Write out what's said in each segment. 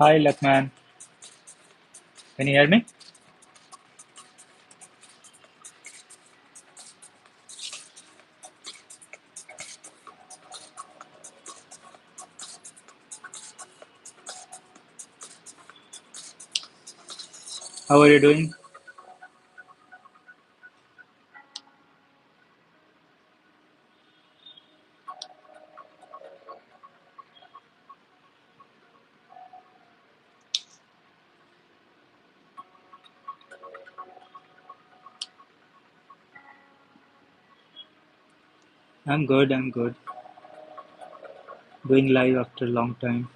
Hi, Lakman. Can you hear me? How are you doing? I'm good. I'm good. Doing live after a long time.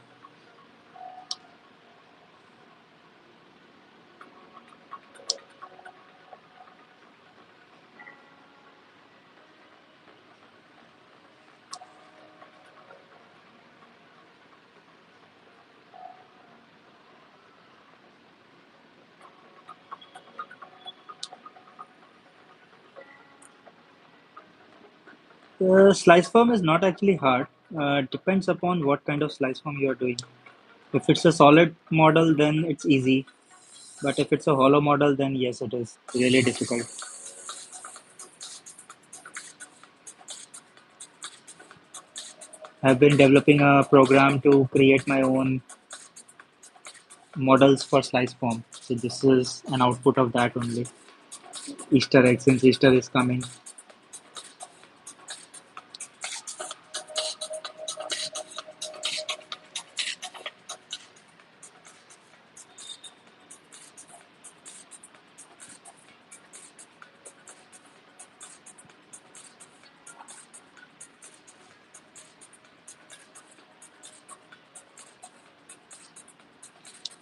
Slice form is not actually hard. Depends upon what kind of slice form you are doing. If it's a solid model, then it's easy. But if it's a hollow model, then yes, it is really difficult. I've been developing a program to create my own models for slice form. So this is an output of that only. Easter egg, since Easter is coming.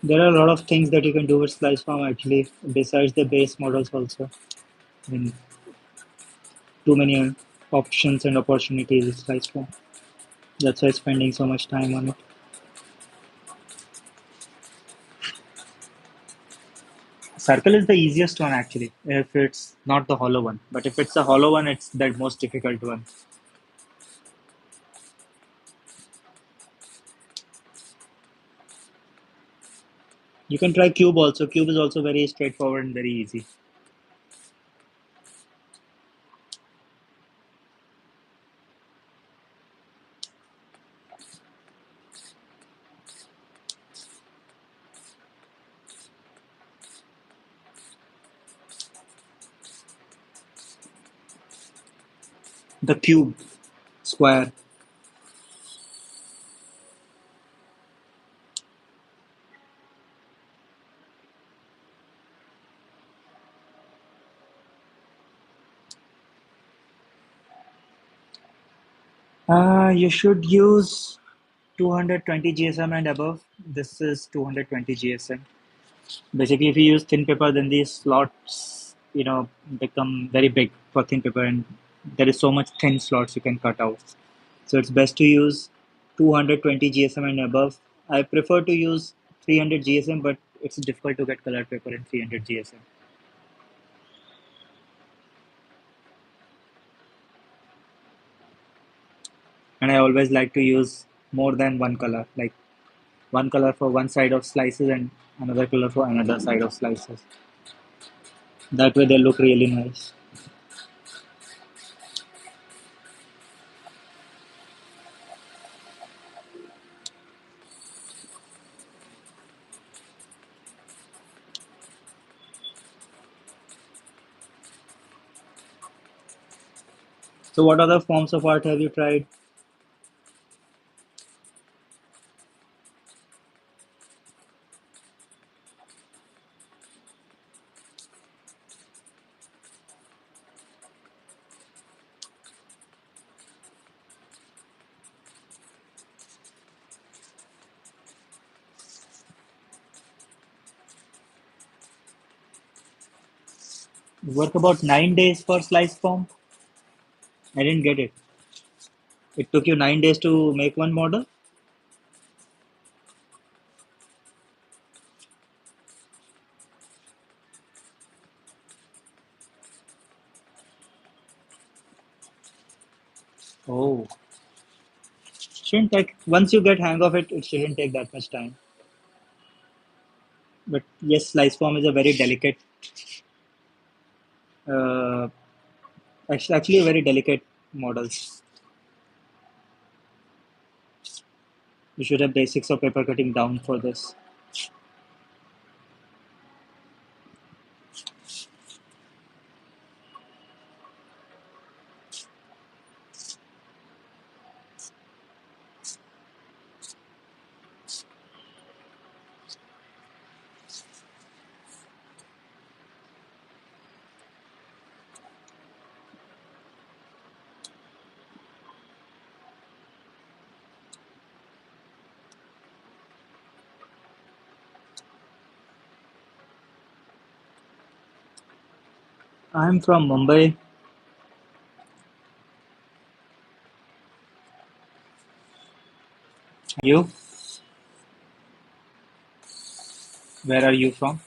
There are a lot of things that you can do with slice form actually, besides the base models also. I mean, too many options and opportunities with slice form. That's why spending so much time on it. Circle is the easiest one actually, if it's not the hollow one. But if it's a hollow one, it's the most difficult one. You can try cube also. Cube is also very straightforward and very easy. The cube, square. You should use 220 GSM and above. This is 220 GSM. Basically, if you use thin paper, then these slots, become very big for thin paper, and there is so much thin slots you can cut out. So it's best to use 220 GSM and above. I prefer to use 300 GSM, but it's difficult to get colored paper in 300 GSM. And I always like to use more than one color, like one color for one side of slices and another color for another side of slices. That way they look really nice. So what other forms of art have you tried? Work about 9 days for slice form? I didn't get it. It took you 9 days to make one model? Oh, shouldn't take, once you get hang of it, it shouldn't take that much time. But yes, Sliceform is a very delicate, uh, actually a very delicate model. You should have basics of paper cutting down for this. I'm from Mumbai. You? Where are you from?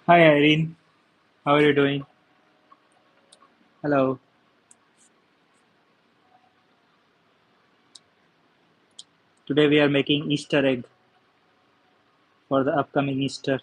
Hi, Irene. How are you doing? Hello. Today we are making Easter egg for the upcoming Easter.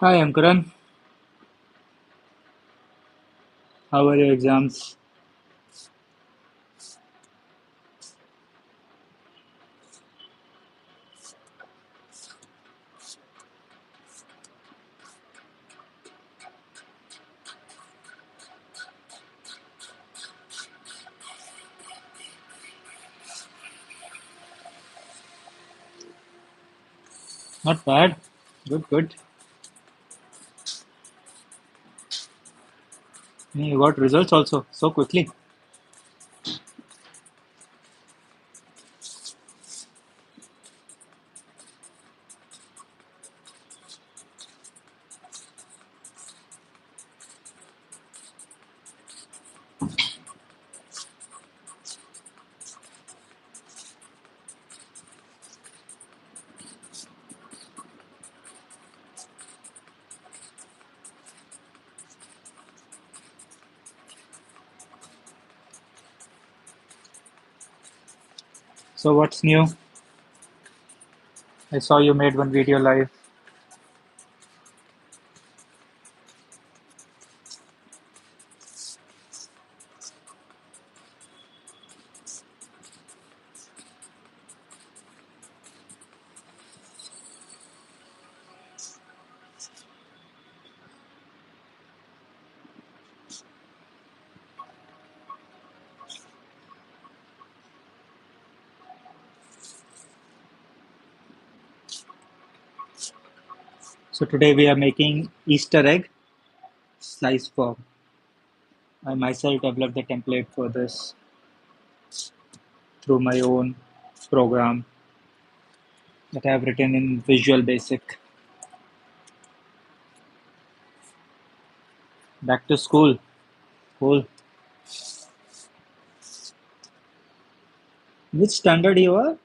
Hi, Ankuran. How are your exams? Not bad. Good, good. You got results also so quickly. So what's new? I saw you made one video live. So today we are making Easter egg slice form. I myself developed the template for this through my own program that I have written in Visual Basic. Back to school. Cool. Which standard you are?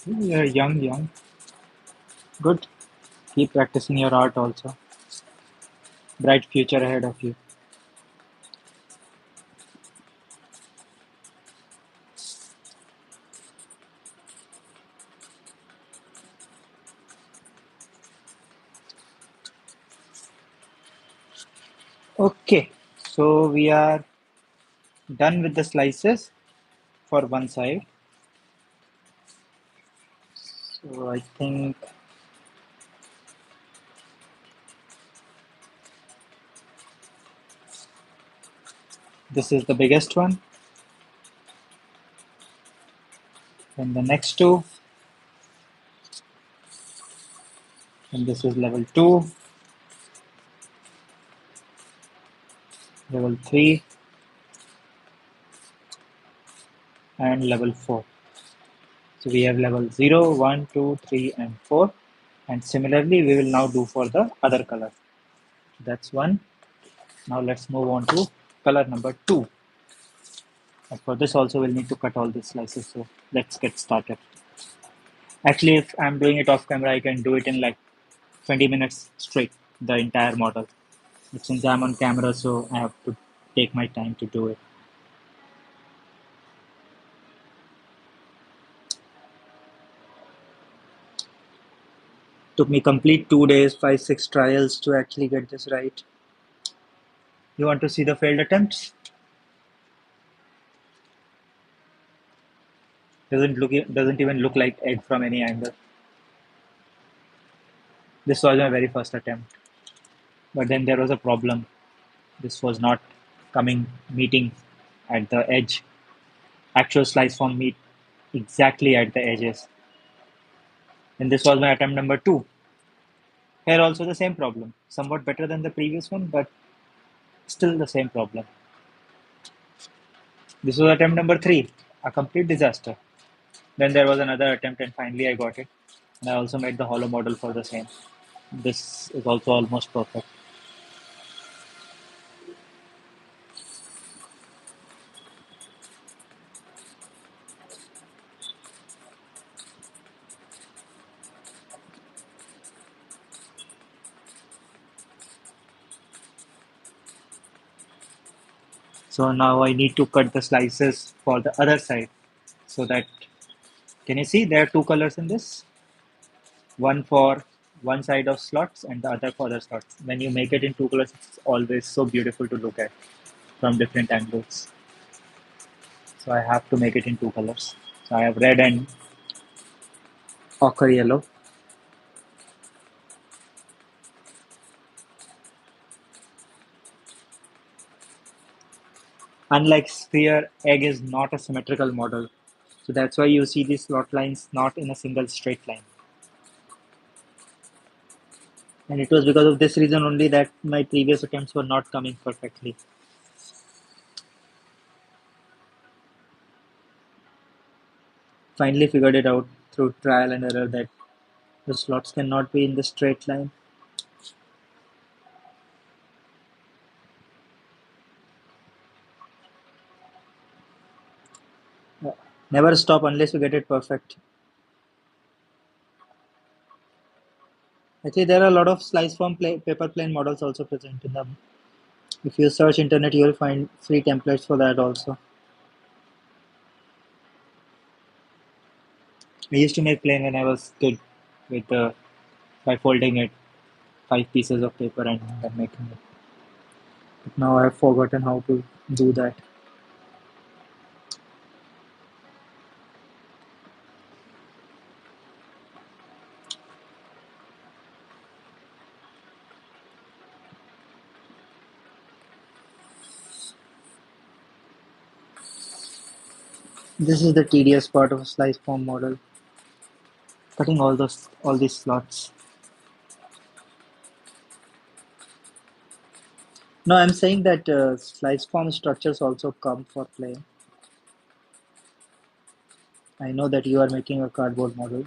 You're young, young. Good. Keep practicing your art also. Bright future ahead of you. Okay. So we are done with the slices for one side. So I think this is the biggest one. Then the next two. And this is level 2, level 3, and level 4. So we have level 0, 1, 2, 3, and 4. And similarly, we will now do for the other color. That's one. Now let's move on to color number 2. And for this also, we'll need to cut all these slices. So let's get started. Actually, if I'm doing it off camera, I can do it in like 20 minutes straight, the entire model. But since I'm on camera, so I have to take my time to do it. Took me complete 2 days, 5, 6 trials to actually get this right. You want to see the failed attempts? Doesn't even look like egg from any angle. This was my very first attempt, but then there was a problem. This was not meeting at the edge. Actual slice form meet exactly at the edges. And this was my attempt number 2. Here also the same problem. Somewhat better than the previous one, but still the same problem. This was attempt number 3, a complete disaster. Then there was another attempt, and finally I got it. And I also made the hollow model for the same. This is also almost perfect. So now I need to cut the slices for the other side so that, can you see there are two colors in this? One for one side of slots and the other for the slots. When you make it in two colors, it's always so beautiful to look at from different angles. So I have to make it in two colors. So I have red and ochre yellow. Unlike sphere, egg is not a symmetrical model. So that's why you see these slot lines not in a single straight line. And it was because of this reason only that my previous attempts were not coming perfectly. Finally figured it out through trial and error that the slots cannot be in the straight line. Never stop unless you get it perfect. Actually, there are a lot of Sliceform paper plane models also present in them. If you search internet, you will find free templates for that also. I used to make plane when I was kid with by folding it, five pieces of paper and then making it. But now I have forgotten how to do that. This is the tedious part of a Sliceform model, cutting all these slots. No, I'm saying that Sliceform structures also come for play. I know that you are making a cardboard model.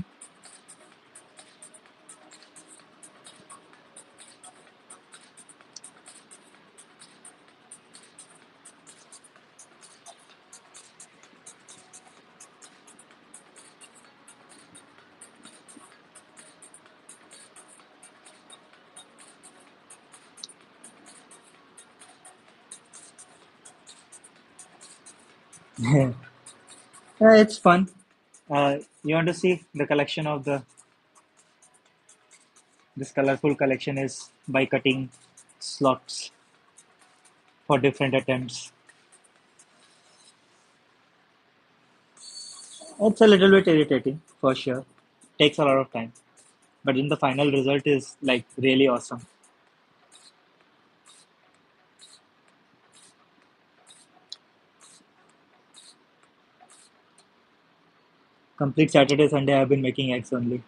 Yeah, it's fun. You want to see the collection of the this colorful collection is by cutting slots for different attempts. It's a little bit irritating for sure. Takes a lot of time, but in the final result is like really awesome. Complete Saturday Sunday I've been making eggs only.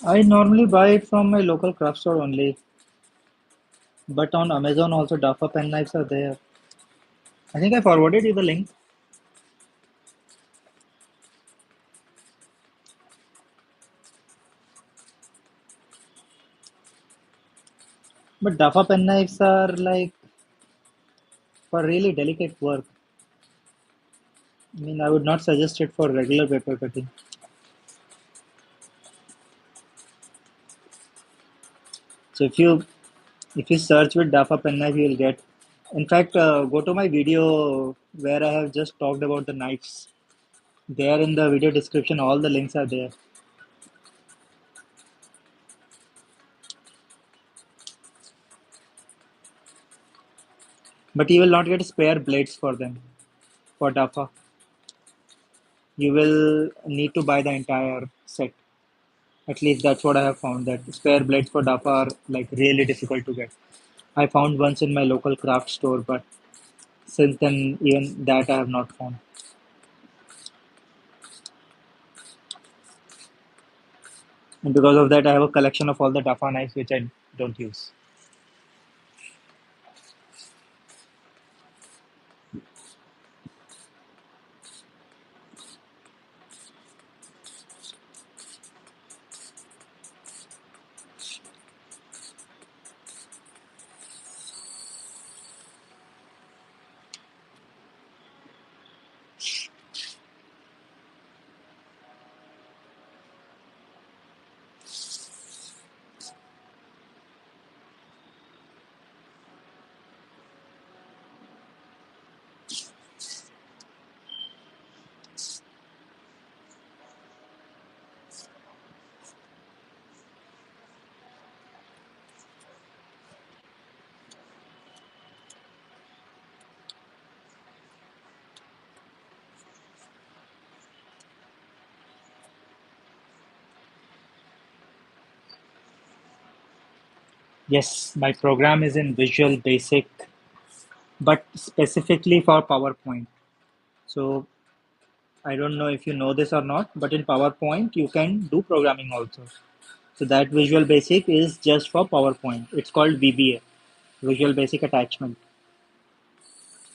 I normally buy it from my local craft store only, but on Amazon also Daffa pen knives are there. I think I forwarded you the link. But Daffa pen knives are like for really delicate work. I mean, I would not suggest it for regular paper cutting. So if you search with Daffa pen knife, you will get. In fact, go to my video where I have just talked about the knives. There in the video description, all the links are there. But you will not get spare blades for them for Daffa. You will need to buy the entire set. At least that's what I have found. That spare blades for Daffa are like really difficult to get. I found once in my local craft store, but since then even that I have not found. And because of that, I have a collection of all the Daffa knives which I don't use. Yes, my program is in Visual Basic, but specifically for PowerPoint. So I don't know if you know this or not, but in PowerPoint you can do programming also. So that Visual Basic is just for PowerPoint. It's called VBA, Visual Basic Attachment.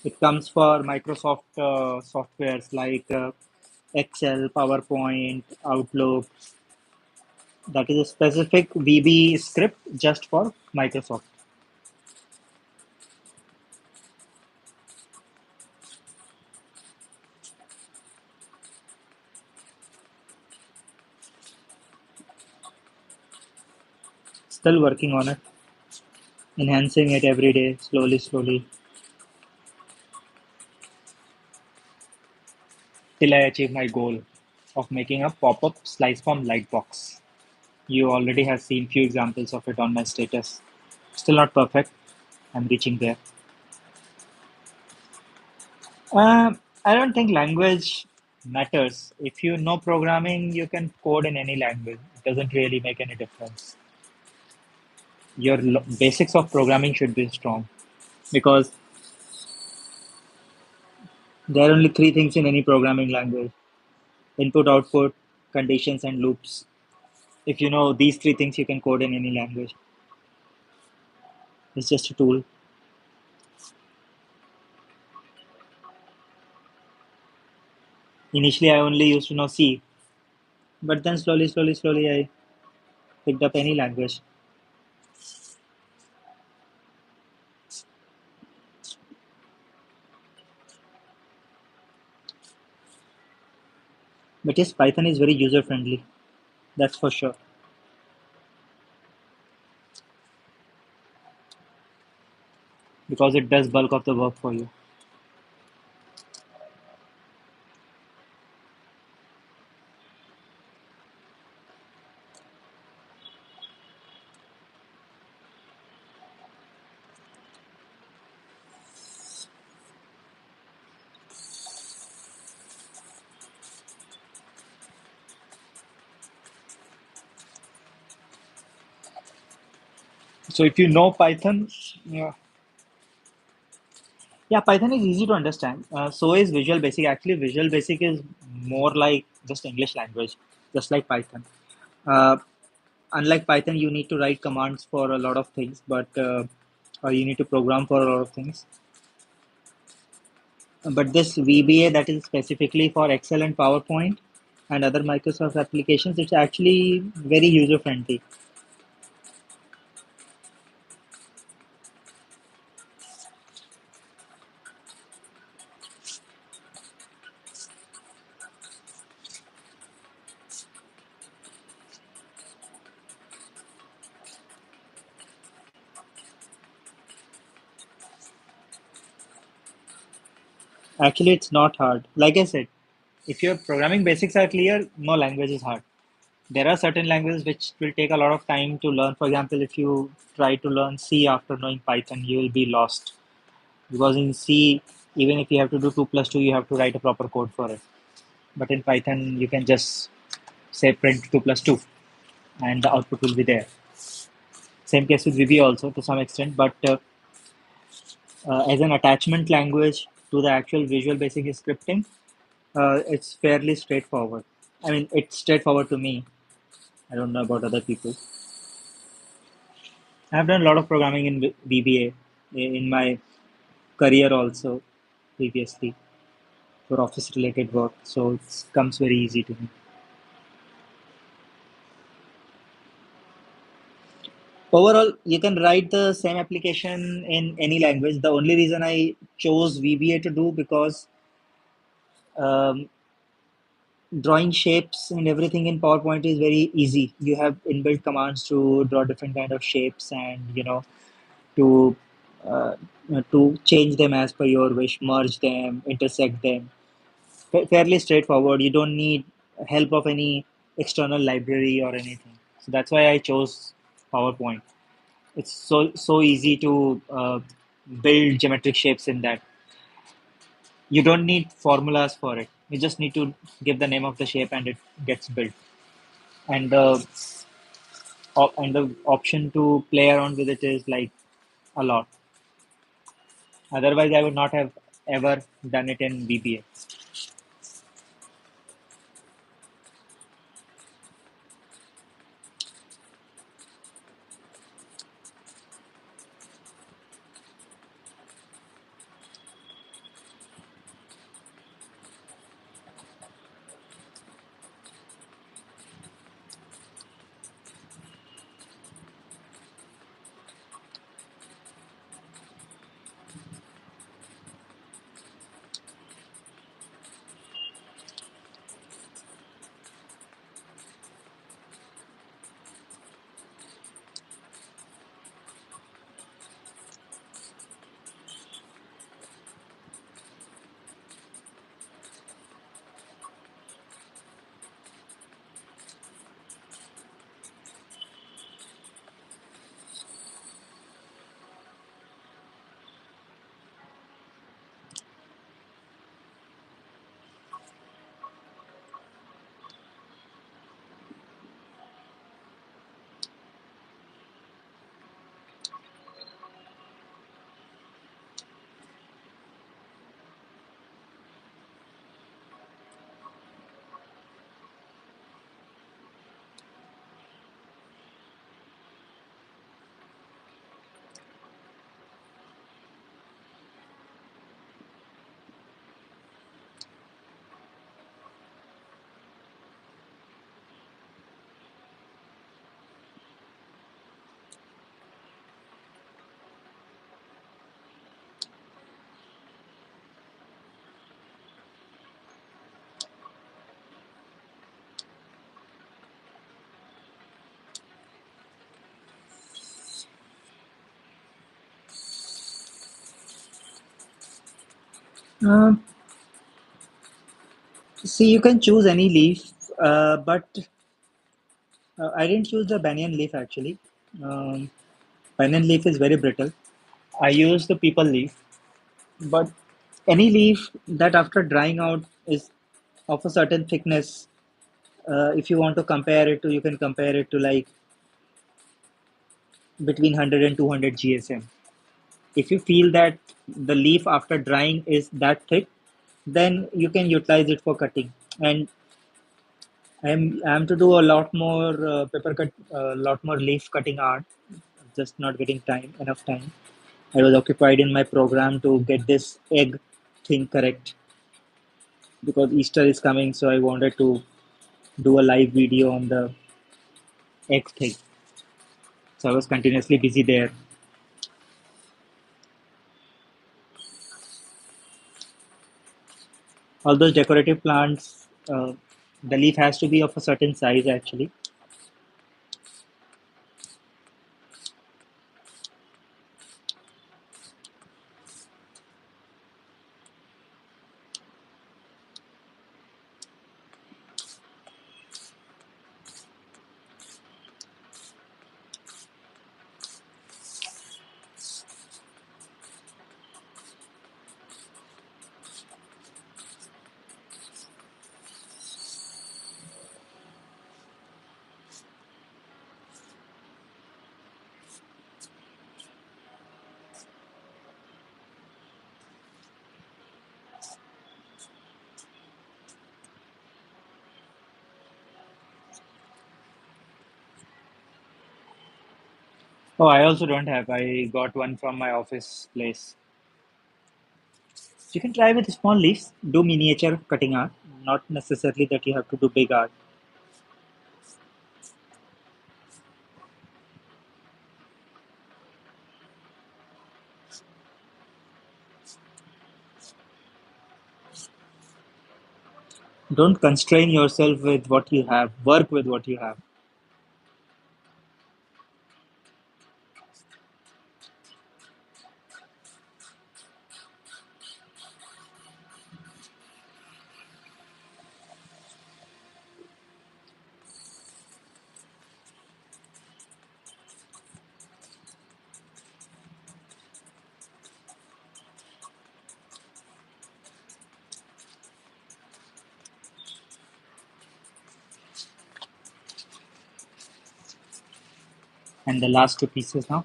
It comes for Microsoft softwares like Excel, PowerPoint, Outlook. That is a specific VB script just for Microsoft. Still working on it, enhancing it every day, slowly, slowly, till I achieve my goal of making a pop-up Sliceform light box. You already have seen few examples of it on my status. Still not perfect. I'm reaching there. I don't think language matters. If you know programming, you can code in any language. It doesn't really make any difference. Your basics of programming should be strong because there are only three things in any programming language: input, output, conditions, and loops. If you know these three things, you can code in any language. It's just a tool. Initially, I only used to know C, but then slowly, slowly, slowly, I picked up any language. But yes, Python is very user friendly. That's for sure. Because it does bulk of the work for you. So if you know Python, yeah, yeah, Python is easy to understand. So is Visual Basic. Actually, Visual Basic is more like just English language, just like Python. Uh, unlike Python, you need to write commands for a lot of things, but or you need to program for a lot of things. But this VBA that is specifically for Excel and PowerPoint and other Microsoft applications, it's actually very user friendly. Actually, it's not hard. Like I said, if your programming basics are clear, no language is hard. There are certain languages which will take a lot of time to learn. For example, if you try to learn C after knowing Python, you will be lost. Because in C, even if you have to do 2 plus 2, you have to write a proper code for it. But in Python, you can just say print 2 plus 2 and the output will be there. Same case with VB also to some extent, but as an attachment language to the actual Visual Basic scripting, it's fairly straightforward. I mean, it's straightforward to me. I don't know about other people. I've done a lot of programming in VBA in my career also previously for office related work, so it comes very easy to me. Overall, you can write the same application in any language. The only reason I chose VBA to do because um, drawing shapes and everything in PowerPoint is very easy. You have inbuilt commands to draw different kind of shapes and to uh, to change them as per your wish, merge them, intersect them. Fairly straightforward. You don't need help of any external library or anything. So that's why I chose PowerPoint. It's so easy to build geometric shapes in that. You don't need formulas for it. You just need to give the name of the shape and it gets built. And the option to play around with it is like a lot. Otherwise, I would not have ever done it in VBA. Um, See, you can choose any leaf, but I didn't choose the banyan leaf actually. Um, Banyan leaf is very brittle. I used the people leaf, but any leaf that after drying out is of a certain thickness. If you want to compare it to, you can compare it to like between 100 and 200 GSM. If you feel that the leaf after drying is that thick, then you can utilize it for cutting. And I'm to do a lot more lot more leaf cutting art. Just not getting enough time. I was occupied in my program to get this egg thing correct because Easter is coming, so I wanted to do a live video on the egg thing. So I was continuously busy there. All those decorative plants, the leaf has to be of a certain size actually. Oh, I also don't have. I got one from my office place. You can try with small leaves. Do miniature cutting art. Not necessarily that you have to do big art. Don't constrain yourself with what you have. Work with what you have. And the last two pieces now.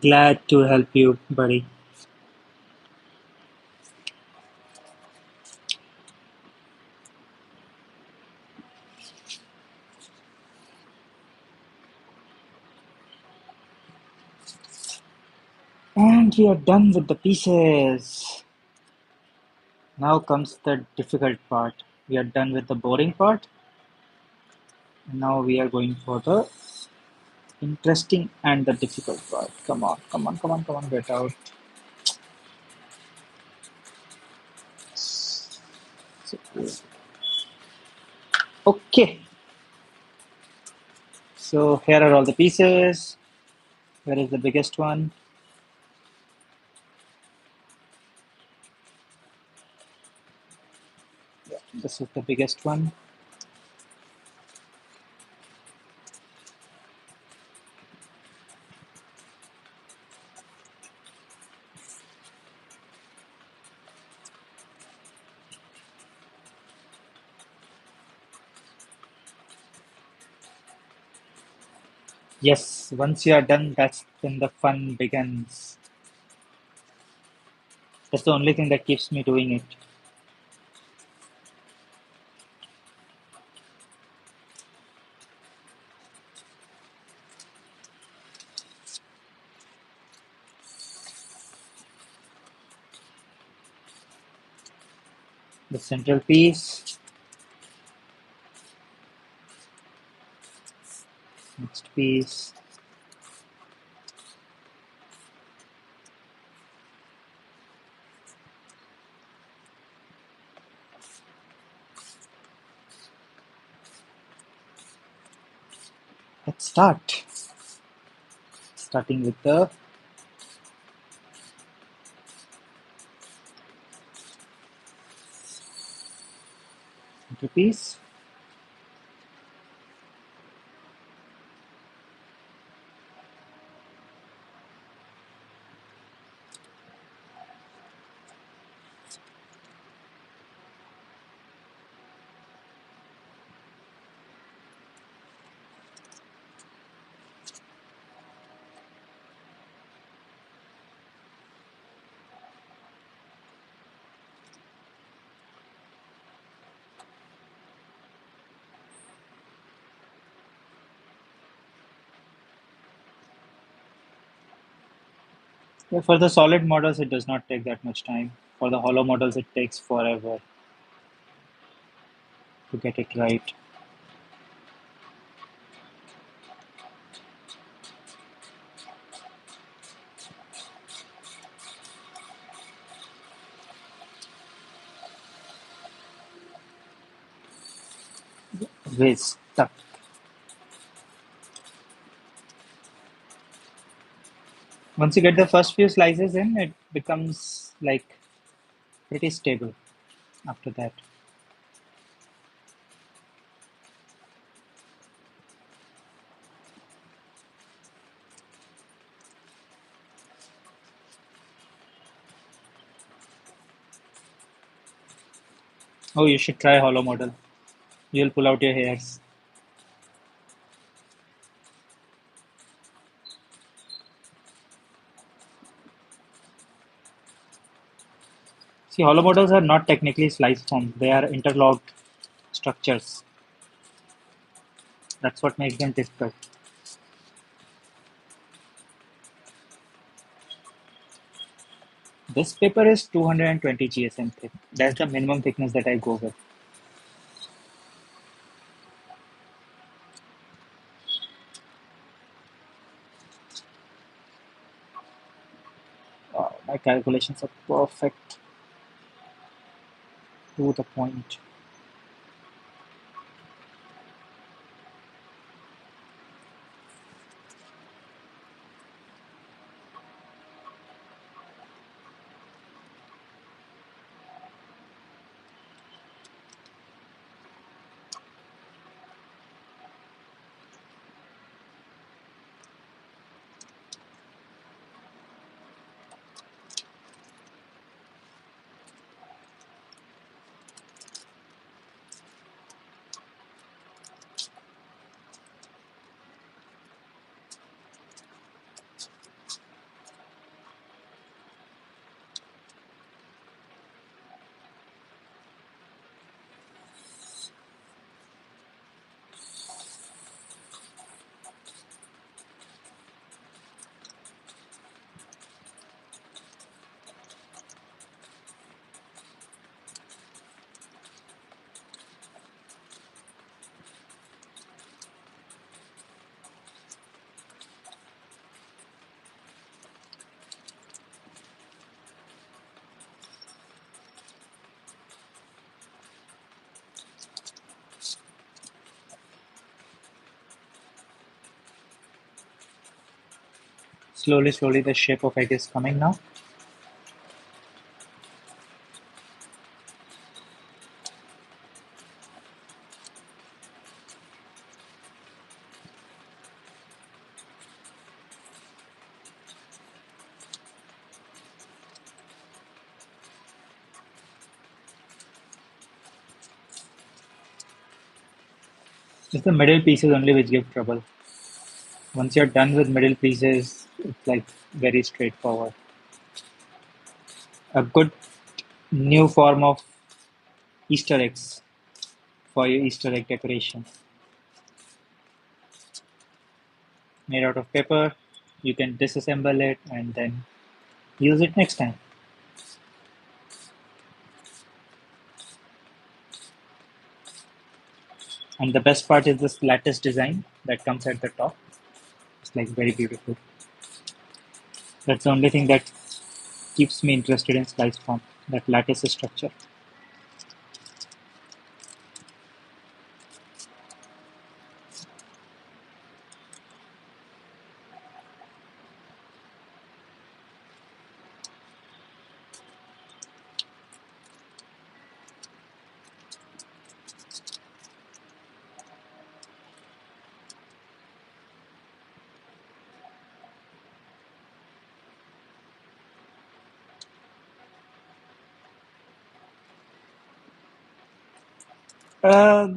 Glad to help you, buddy. And we are done with the pieces. Now comes the difficult part. We are done with the boring part. And now we are going for the interesting and the difficult part. Come on, come on, come on, come on, get out. So, okay, so here are all the pieces. Where is the biggest one? This is the biggest one. Yes, once you are done, that's when the fun begins. That's the only thing that keeps me doing it. the central piece, next piece, let's start. Starting with the central piece. Yeah, for the solid models, it does not take that much time. For the hollow models, it takes forever to get it right. Waste stuck. Once you get the first few slices in, it becomes like pretty stable after that. Oh, you should try hollow model. You'll pull out your hairs. See, hollow models are not technically slice forms. They are interlocked structures. That's what makes them difficult. This paper is 220 GSM thick. That's the minimum thickness that I go with. My calculations are perfect to the point. Slowly, slowly, the shape of it is coming now. It's the middle pieces only which give trouble. Once you're done with middle pieces, it's like very straightforward. A good new form of Easter eggs for your Easter egg decoration. Made out of paper, you can disassemble it and then use it next time. And the best part is this lattice design that comes at the top. It's like very beautiful. That's the only thing that keeps me interested in Sliceform, that lattice structure.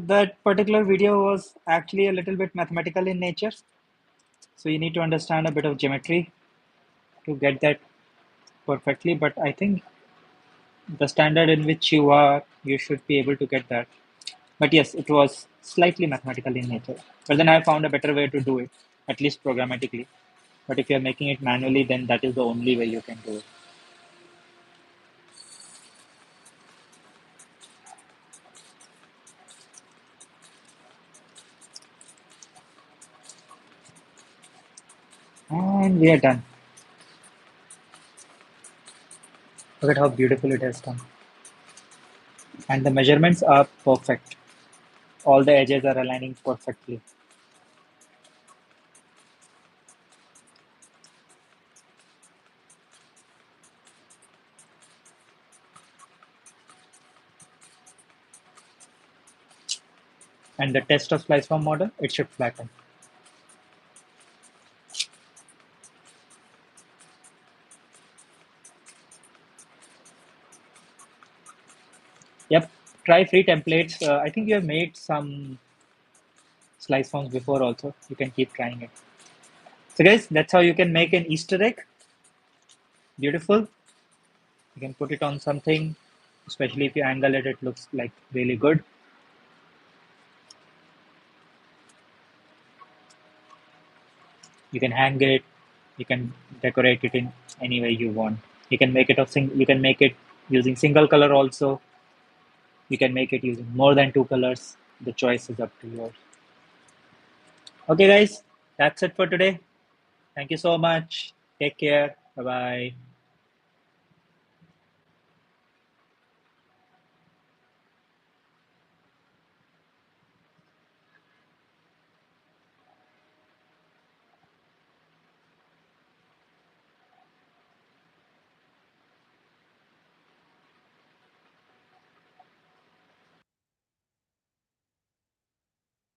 That particular video was actually a little bit mathematical in nature. So you need to understand a bit of geometry to get that perfectly. But I think the standard in which you are, you should be able to get that. But yes, it was slightly mathematical in nature. But then I found a better way to do it, at least programmatically. But if you're making it manually, then that is the only way you can do it. And we are done. Look at how beautiful it has come. And the measurements are perfect. All the edges are aligning perfectly. And the test of sliceform model, it should flatten. Yep, try free templates. I think you have made some slice forms before also. You can keep trying it. So guys, that's how you can make an Easter egg. Beautiful. You can put it on something, especially if you angle it, it looks like really good. You can hang it. You can decorate it in any way you want. You can make it you can make it using single color also. You can make it using more than two colors. The choice is up to yours. Okay, guys, that's it for today. Thank you so much. Take care. Bye bye.